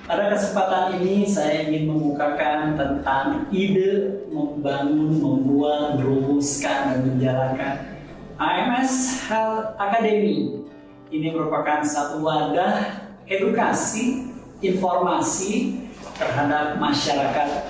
Pada kesempatan ini saya ingin mengukakan tentang ide membangun, membuat, merumuskan, dan menjalankan AMS Health Academy. Ini merupakan satu wadah edukasi, informasi terhadap masyarakat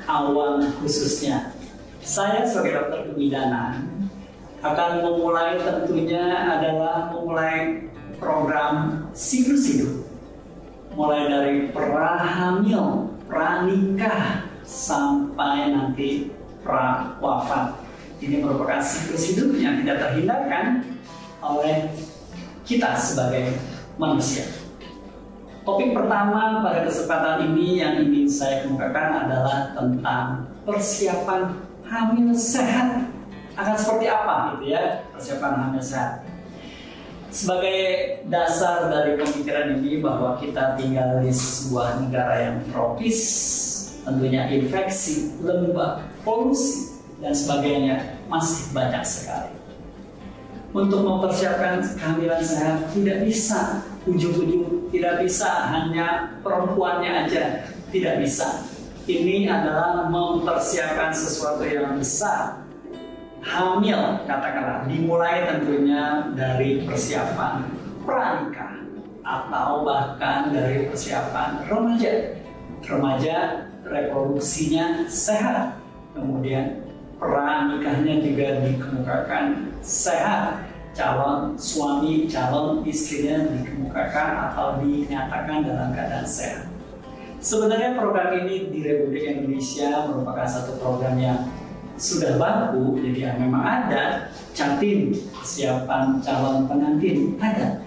awam khususnya. Saya sebagai dokter kebidanan akan memulai tentunya adalah memulai program siklus hidup. Mulai dari prahamil, pranikah, sampai nanti prawafat. Ini merupakan siklus hidup yang tidak terhindarkan oleh kita sebagai manusia. Topik pertama pada kesempatan ini yang ingin saya kemukakan adalah tentang persiapan hamil sehat. Akan seperti apa gitu ya persiapan hamil sehat. Sebagai dasar dari pemikiran ini bahwa kita tinggal di sebuah negara yang tropis, tentunya infeksi, lembab, polusi, dan sebagainya masih banyak sekali. Untuk mempersiapkan kehamilan sehat tidak bisa ujung-ujung, tidak bisa hanya perempuannya aja, tidak bisa. Ini adalah mempersiapkan sesuatu yang besar. Hamil, katakanlah, dimulai tentunya dari persiapan pranikah atau bahkan dari persiapan remaja. Remaja reproduksinya sehat, kemudian pranikahnya juga dikemukakan sehat. Calon suami, calon istrinya dikemukakan atau dinyatakan dalam keadaan sehat. Sebenarnya program ini di Republik Indonesia merupakan satu program yang sudah baku, jadi memang ada Jatim, persiapan calon pengantin ada,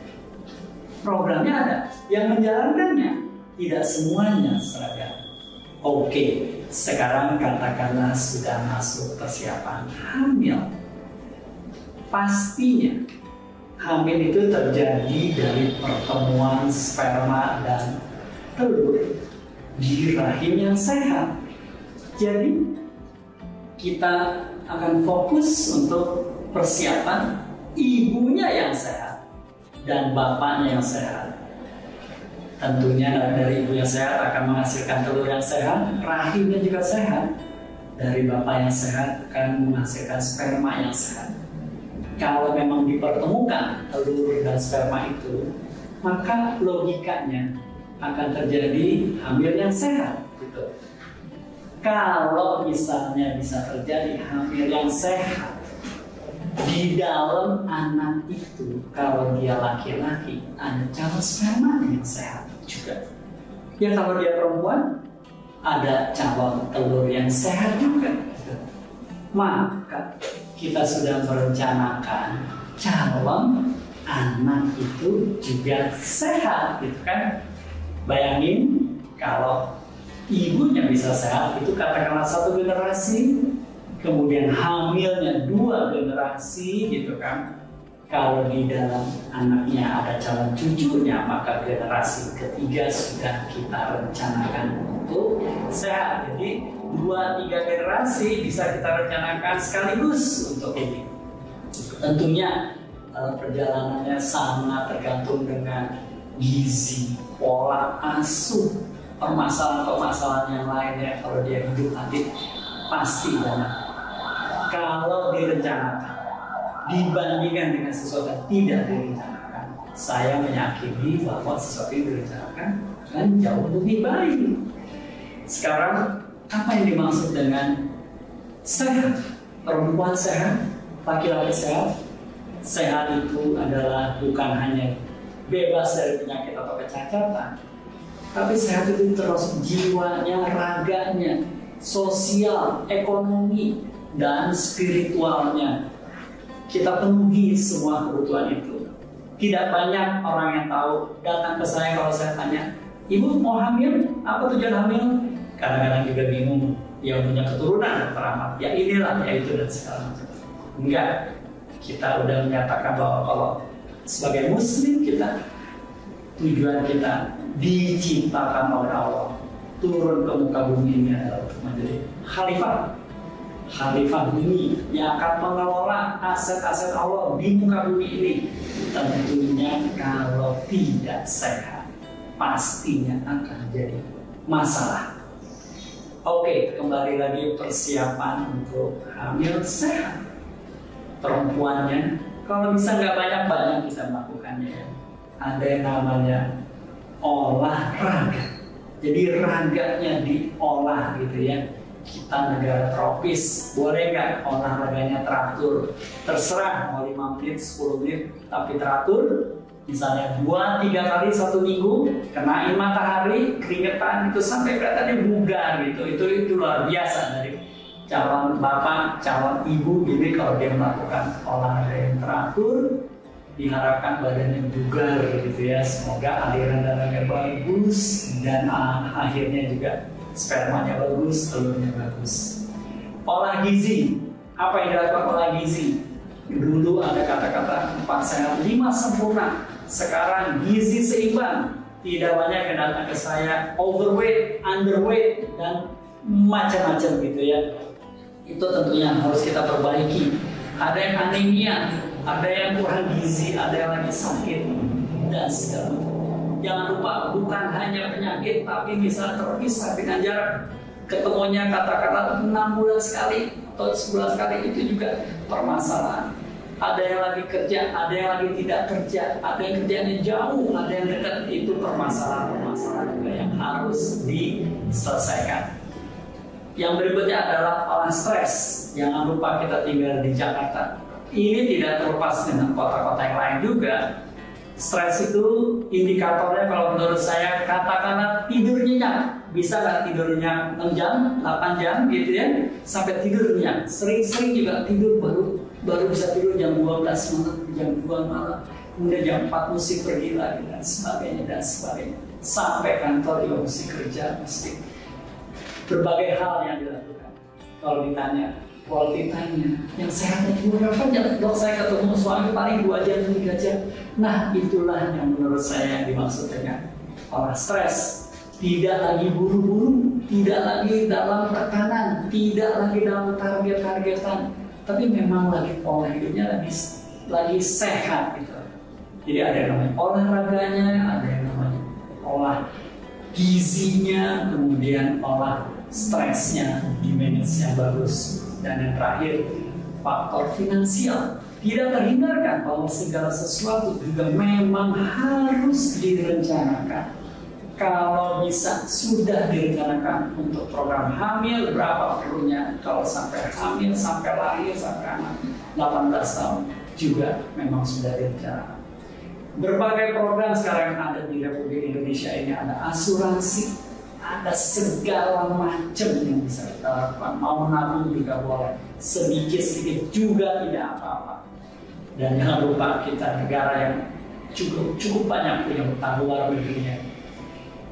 programnya ada, yang menjalankannya tidak semuanya seragam. Oke, sekarang katakanlah sudah masuk persiapan hamil. Pastinya hamil itu terjadi dari pertemuan sperma dan telur di rahim yang sehat. Jadi kita akan fokus untuk persiapan ibunya yang sehat dan bapaknya yang sehat. Tentunya dari ibu yang sehat akan menghasilkan telur yang sehat, rahimnya juga sehat. Dari bapak yang sehat akan menghasilkan sperma yang sehat. Kalau memang dipertemukan telur dan sperma itu, maka logikanya akan terjadi hamil yang sehat. Gitu. Kalau misalnya bisa terjadi hamil yang sehat di dalam anak itu, kalau dia laki-laki ada calon sperma yang sehat juga. Ya kalau dia perempuan ada calon telur yang sehat juga. Maka kita sudah merencanakan calon anak itu juga sehat, gitu kan? Bayangin kalau ibunya bisa sehat, itu katakanlah satu generasi, kemudian hamilnya 2 generasi, gitu kan. Kalau di dalam anaknya ada calon cucunya, maka generasi ketiga sudah kita rencanakan untuk sehat. Jadi 2-3 generasi bisa kita rencanakan sekaligus untuk ini. Tentunya perjalanannya sangat tergantung dengan gizi, pola asuh, permasalahan-permasalahan yang lainnya. Kalau dia hidup nanti pasti banyak. Kalau direncanakan dibandingkan dengan sesuatu yang tidak direncanakan, saya meyakini bahwa sesuatu yang direncanakan akan jauh lebih baik. Sekarang apa yang dimaksud dengan sehat? Perempuan sehat, laki-laki sehat. Sehat itu adalah bukan hanya bebas dari penyakit atau kecacatan, tapi sehat itu terus jiwanya, raganya, sosial, ekonomi, dan spiritualnya. Kita penuhi semua kebutuhan itu. Tidak banyak orang yang tahu. Datang ke saya kalau saya tanya, ibu mau hamil? Apa tujuan hamil? Kadang-kadang juga bingung. Yang punya keturunan teramat. Ya inilah, ya itu dan segala macam. Enggak. Kita udah menyatakan bahwa kalau sebagai muslim kita, tujuan kita diciptakan oleh Allah, turun ke muka bumi ini adalah untuk menjadi khalifah bumi yang akan mengelola aset-aset Allah di muka bumi ini. Tentunya kalau tidak sehat, pastinya akan jadi masalah. Oke, kembali lagi persiapan untuk hamil sehat. Perempuannya, kalau bisa nggak banyak-banyak kita melakukannya. Ada yang namanya olahraga. Jadi raganya diolah gitu ya. Kita negara tropis, boleh nggak olahraganya teratur? Terserah mau 5 menit, 10 menit, tapi teratur. Misalnya 2-3 kali 1 minggu, kenain matahari, keringetan itu sampai kelihatannya bugar gitu. Itu luar biasa dari calon bapak, calon ibu gini kalau dia melakukan olahraga yang teratur, diharapkan badannya bugar gitu ya. Semoga aliran darahnya bagus dan akhirnya juga spermanya bagus, telurnya bagus. Olah gizi, apa yang dilakukan olah gizi? Dulu ada kata-kata 4 sehat 5 sempurna. Sekarang gizi seimbang. Tidak banyak yang datang ke saya overweight, underweight, dan macam-macam gitu ya. Itu tentunya harus kita perbaiki. Ada yang anemia, ada yang kurang gizi, ada yang lagi sakit, dan segala macam. Jangan lupa, bukan hanya penyakit, tapi bisa terpisah dengan jarak. Ketemunya katakanlah 6 bulan sekali atau sebulan sekali, itu juga permasalahan. Ada yang lagi kerja, ada yang lagi tidak kerja, ada yang kerjanya jauh, ada yang dekat. Itu permasalahan juga yang harus diselesaikan. Yang berikutnya adalah olah stres. Jangan lupa kita tinggal di Jakarta. Ini tidak terlepas dengan kota-kota yang lain juga. Stres itu indikatornya kalau menurut saya, katakanlah tidur nyenyak. Bisa nggak tidur nyenyak 6 jam, 8 jam gitu ya, sampai tidur nyenyak. Sering-sering juga tidur baru bisa tidur jam 12 malam, jam 2 malam. Kemudian jam 4 mesti pergi lagi dan sebagainya. Sampai kantor juga mesti kerja, mesti berbagai hal yang dilakukan. Kalau ditanya, quality time-nya yang sehatnya berapa jam? Dok, saya ketemu suami paling 2 jam, 3 jam. Nah, itulah yang menurut saya yang dimaksud dengan olah stres. Tidak lagi buru-buru, tidak lagi dalam tekanan, tidak lagi dalam target-targetan, tapi memang lagi pola hidupnya lagi sehat gitu. Jadi ada yang namanya olahraganya, ada yang namanya olah gizinya, kemudian olah stresnya, dimanage yang bagus. Dan yang terakhir, faktor finansial. Tidak terhindarkan bahwa segala sesuatu juga memang harus direncanakan. Kalau bisa sudah direncanakan untuk program hamil berapa perlunya, kalau sampai hamil, sampai lahir, sampai anak 18 tahun juga memang sudah direncanakan. Berbagai program sekarang yang ada di Republik Indonesia ini, ada asuransi, ada segala macam yang bisa kita lakukan. Mau nabung juga boleh, sedikit-sedikit juga tidak apa-apa. Dan jangan lupa kita negara yang cukup banyak punya utang luar negerinya.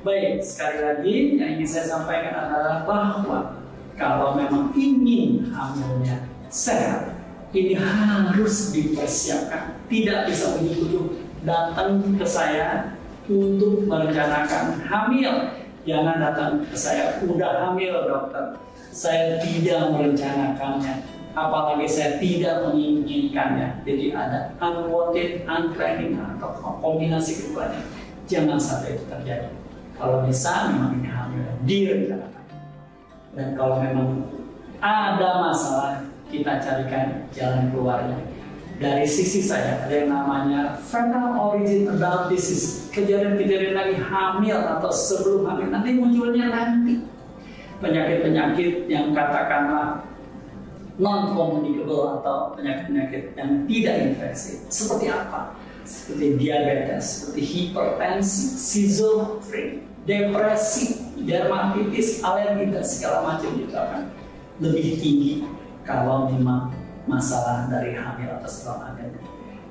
Baik, sekali lagi yang ingin saya sampaikan adalah bahwa kalau memang ingin hamilnya sehat, ini harus dipersiapkan. Tidak bisa ujuk-ujuk datang ke saya untuk merencanakan hamil. Jangan datang ke saya, udah hamil dokter, saya tidak merencanakannya, apalagi saya tidak menginginkannya. Jadi ada unwanted, unplanning, atau kombinasi keduanya. Jangan sampai itu terjadi. Kalau bisa memang ini hamil direncanakan. Dan kalau memang ada masalah, kita carikan jalan keluarnya. Dari sisi saya ada yang namanya fetal origin adult disease. Kejadian-kejadian lagi hamil atau sebelum hamil, nanti munculnya nanti penyakit-penyakit yang katakanlah non-communicable atau penyakit-penyakit yang tidak infeksi. Seperti apa? Seperti diabetes, seperti hipertensi, schizofrenia, depresi, dermatitis, alergi, dan segala macam itu akan lebih tinggi kalau memang masalah dari hamil atau setelah hamil.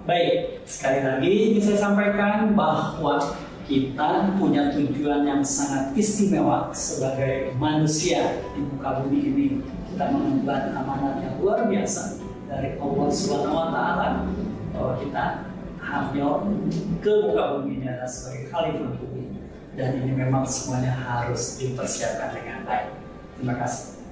Baik, sekali lagi ingin saya sampaikan bahwa kita punya tujuan yang sangat istimewa sebagai manusia di muka bumi ini. Kita mengemban amanat yang luar biasa dari Allah Subhanahu wa Ta'ala bahwa kita hamil ke muka bumi ini adalah sebagai khalifah bumi, dan ini memang semuanya harus dipersiapkan dengan baik. Terima kasih.